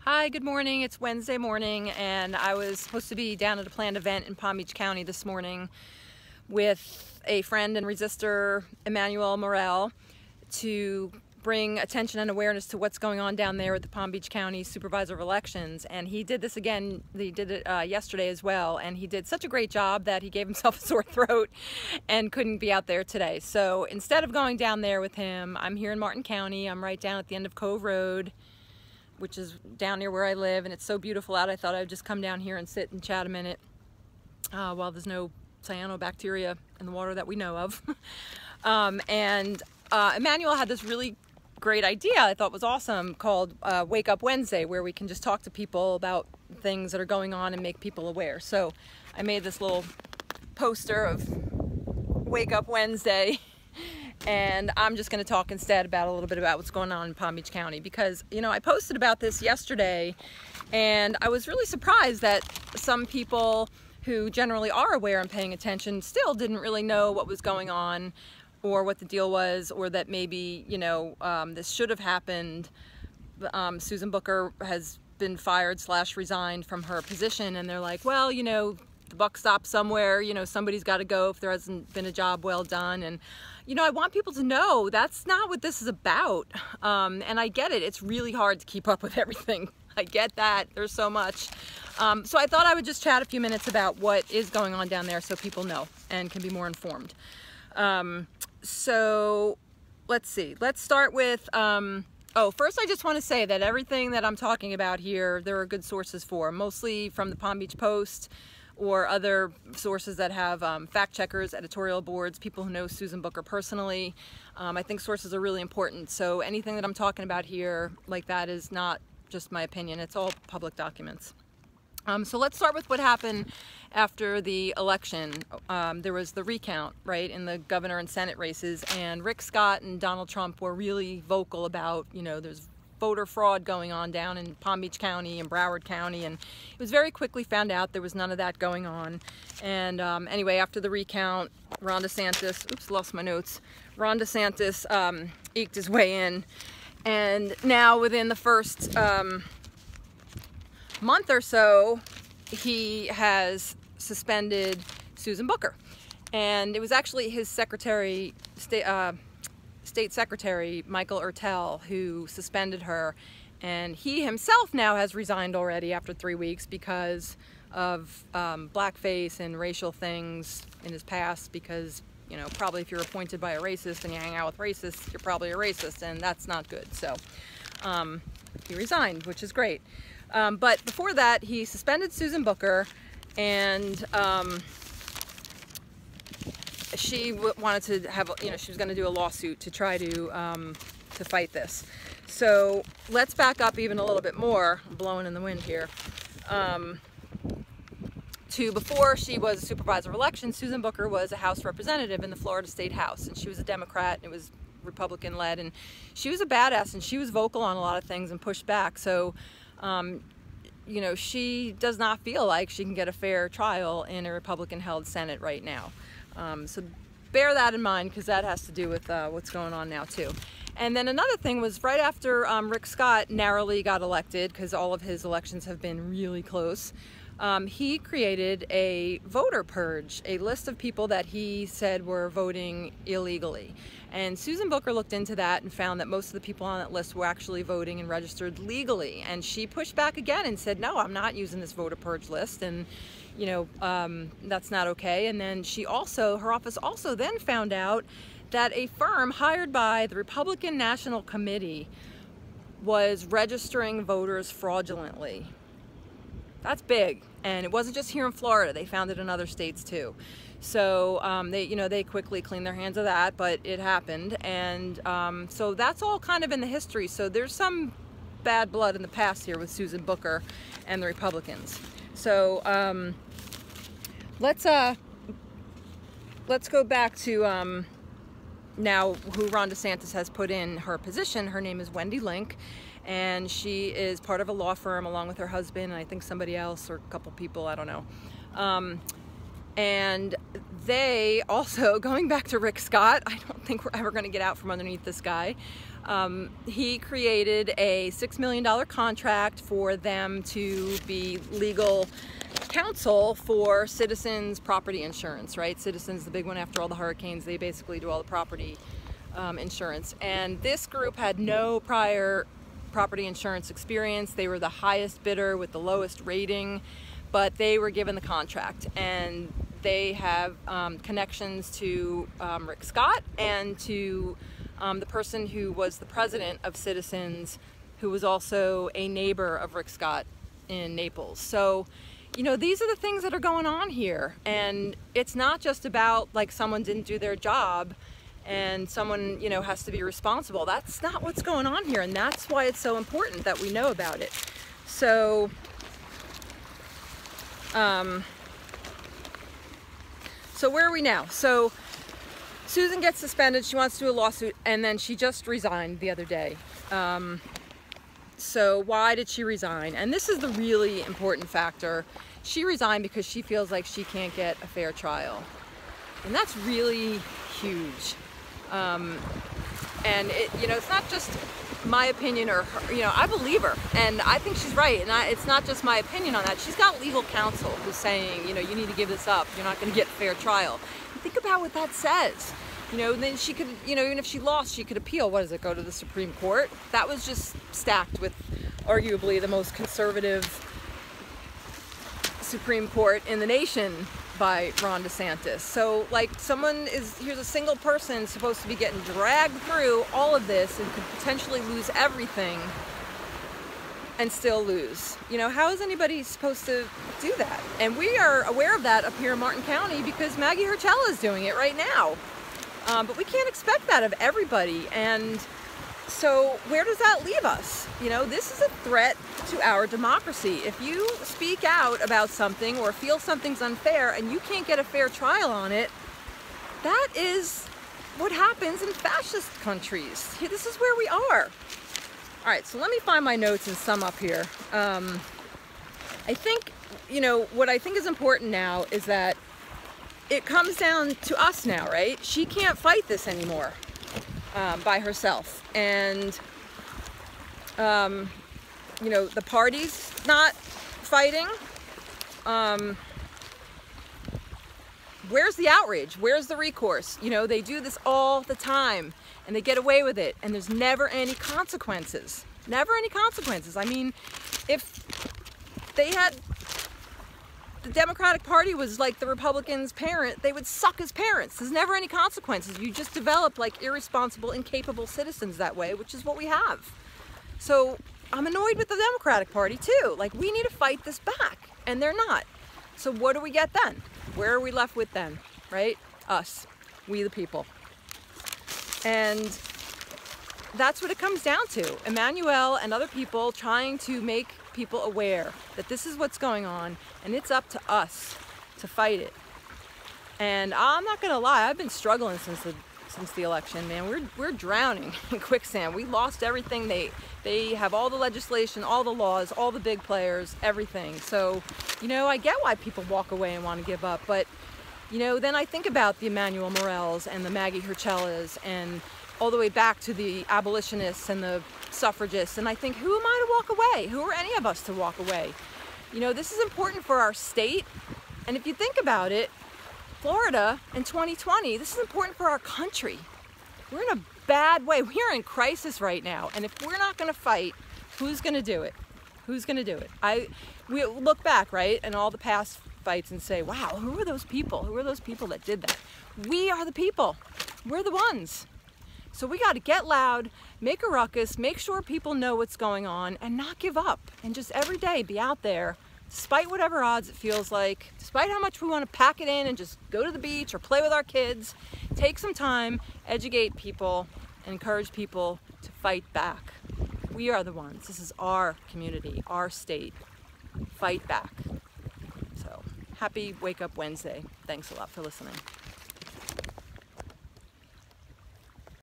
Hi, good morning. It's Wednesday morning, and I was supposed to be down at a planned event in Palm Beach County this morning with a friend and resistor, Emmanuel Morel, to bring attention and awareness to what's going on down there at the Palm Beach County Supervisor of Elections. And he did this again. He did it yesterday as well, and he did such a great job that he gave himself a sore throat and couldn't be out there today. So instead of going down there with him, I'm here in Martin County. I'm right down at the end of Cove Road, which is down near where I live, and it's so beautiful out. I thought I'd just come down here and sit and chat a minute while there's no cyanobacteria in the water that we know of. Emmanuel had this really great idea I thought was awesome called Wake Up Wednesday, where we can just talk to people about things that are going on and make people aware. So I made this little poster of Wake Up Wednesday, and I'm just going to talk instead about a little bit about what's going on in Palm Beach County, because, you know, I posted about this yesterday and I was really surprised that some people who generally are aware and paying attention still didn't really know what was going on or what the deal was, or that maybe, you know, this should have happened. Susan Booker has been fired / resigned from her position, and they're like, well, you know, the buck stops somewhere, you know, somebody's got to go if there hasn't been a job well done. And you know, I want people to know that's not what this is about. And I get it. It's really hard to keep up with everything. I get that. There's so much. So I thought I would just chat a few minutes about what is going on down there so people know and can be more informed. So let's see. Let's start with, first I just want to say that everything that I'm talking about here, there are good sources for, mostly from the Palm Beach Post or other sources that have fact checkers, editorial boards, people who know Susan Booker personally. I think sources are really important. So anything that I'm talking about here like that is not just my opinion. It's all public documents. So let's start with what happened after the election. There was the recount, right, in the governor and Senate races, and Rick Scott and Donald Trump were really vocal about, you know, there's voter fraud going on down in Palm Beach County and Broward County, and it was very quickly found out there was none of that going on. And anyway, after the recount, Ron DeSantis, oops, lost my notes, Ron DeSantis eked his way in, and now within the first month or so, he has suspended Susan Booker. And it was actually his secretary, State Secretary Michael Ertel, who suspended her, and he himself now has resigned already after 3 weeks because of blackface and racial things in his past, because, you know, probably if you're appointed by a racist and you hang out with racists, you're probably a racist, and that's not good. So he resigned, which is great. But before that, he suspended Susan Booker, and she wanted to have, you know, she was going to do a lawsuit to try to fight this. So let's back up even a little bit more, I'm blowing in the wind here, to before she was a supervisor of elections. Susan Booker was a House representative in the Florida State House, and she was a Democrat, and it was Republican led, and she was a badass, and she was vocal on a lot of things and pushed back. So you know, she does not feel like she can get a fair trial in a Republican-held Senate right now. So bear that in mind, because that has to do with what's going on now too. And then another thing was right after Rick Scott narrowly got elected, because all of his elections have been really close, he created a voter purge, a list of people that he said were voting illegally. And Susan Booker looked into that and found that most of the people on that list were actually voting and registered legally. And she pushed back again and said, no, I'm not using this voter purge list, and, you know, that's not okay. And then she also, her office also then found out that a firm hired by the Republican National Committee was registering voters fraudulently. That's big. And it wasn't just here in Florida. They found it in other states too. So they quickly cleaned their hands of that, but it happened. And so that's all kind of in the history. So there's some bad blood in the past here with Susan Booker and the Republicans. So let's go back to now who Ron DeSantis has put in her position. Her name is Wendy Link, and she is part of a law firm along with her husband and I think somebody else, or a couple people, I don't know. And they also, going back to Rick Scott, I don't think we're ever going to get out from underneath this guy. He created a $6 million contract for them to be legal counsel for Citizens property insurance, right? Citizens, the big one after all the hurricanes, they basically do all the property insurance. And this group had no prior property insurance experience. They were the highest bidder with the lowest rating, but they were given the contract, and they have connections to Rick Scott and to the person who was the president of Citizens, who was also a neighbor of Rick Scott in Naples. So, you know, these are the things that are going on here, and it's not just about like someone didn't do their job and someone, you know, has to be responsible. That's not what's going on here, and that's why it's so important that we know about it. So, so where are we now? So Susan gets suspended, she wants to do a lawsuit, and then she just resigned the other day. So why did she resign? And this is the really important factor. She resigned because she feels like she can't get a fair trial. And that's really huge. And it, you know, it's not just my opinion or her, you know, I believe her and I think she's right. And it's not just my opinion on that. She's got legal counsel who's saying, you know, you need to give this up. You're not going to get a fair trial. And think about what that says. You know, then she could, you know, even if she lost, she could appeal. What does it go to the Supreme Court? That was just stacked with arguably the most conservative Supreme Court in the nation by Ron DeSantis. So, like, here's a single person supposed to be getting dragged through all of this and could potentially lose everything and still lose. You know, how is anybody supposed to do that? And we are aware of that up here in Martin County because Maggie Hurchella is doing it right now. But we can't expect that of everybody. And so where does that leave us? You know, this is a threat to our democracy. If you speak out about something or feel something's unfair and you can't get a fair trial on it, that is what happens in fascist countries. This is where we are. All right, so let me find my notes and sum up here. I think, you know, what I think is important now is that it comes down to us now, right? She can't fight this anymore by herself. And, you know, the party's not fighting. Where's the outrage? Where's the recourse? You know, they do this all the time and they get away with it and there's never any consequences. Never any consequences. I mean, if they had, the Democratic Party was like the Republicans' parent, they would suck as parents. There's never any consequences. You just develop like irresponsible, incapable citizens that way, which is what we have. So I'm annoyed with the Democratic Party too. Like, we need to fight this back and they're not. So what do we get then? Where are we left with then, right? Us, we the people. And that's what it comes down to. Emmanuel and other people trying to make people aware that this is what's going on and it's up to us to fight it. And I'm not gonna lie, I've been struggling since the election, man. We're drowning in quicksand. We lost everything. They have all the legislation, all the laws, all the big players, everything. So, you know, I get why people walk away and want to give up, but you know, then I think about the Emmanuel Morels and the Maggie Hurchellas and all the way back to the abolitionists and the suffragists, and I think, who am I to walk away? Who are any of us to walk away? You know, this is important for our state, and if you think about it, Florida in 2020, this is important for our country. We're in a bad way. We are in crisis right now, and if we're not going to fight, who's going to do it? Who's going to do it? We look back, right, and all the past fights and say, wow, who are those people? Who are those people that did that? We are the people. We're the ones. So we got to get loud, make a ruckus, make sure people know what's going on, and not give up. And just every day be out there, despite whatever odds it feels like, despite how much we want to pack it in and just go to the beach or play with our kids, take some time, educate people, and encourage people to fight back. We are the ones. This is our community, our state. Fight back. So, happy Wake Up Wednesday. Thanks a lot for listening.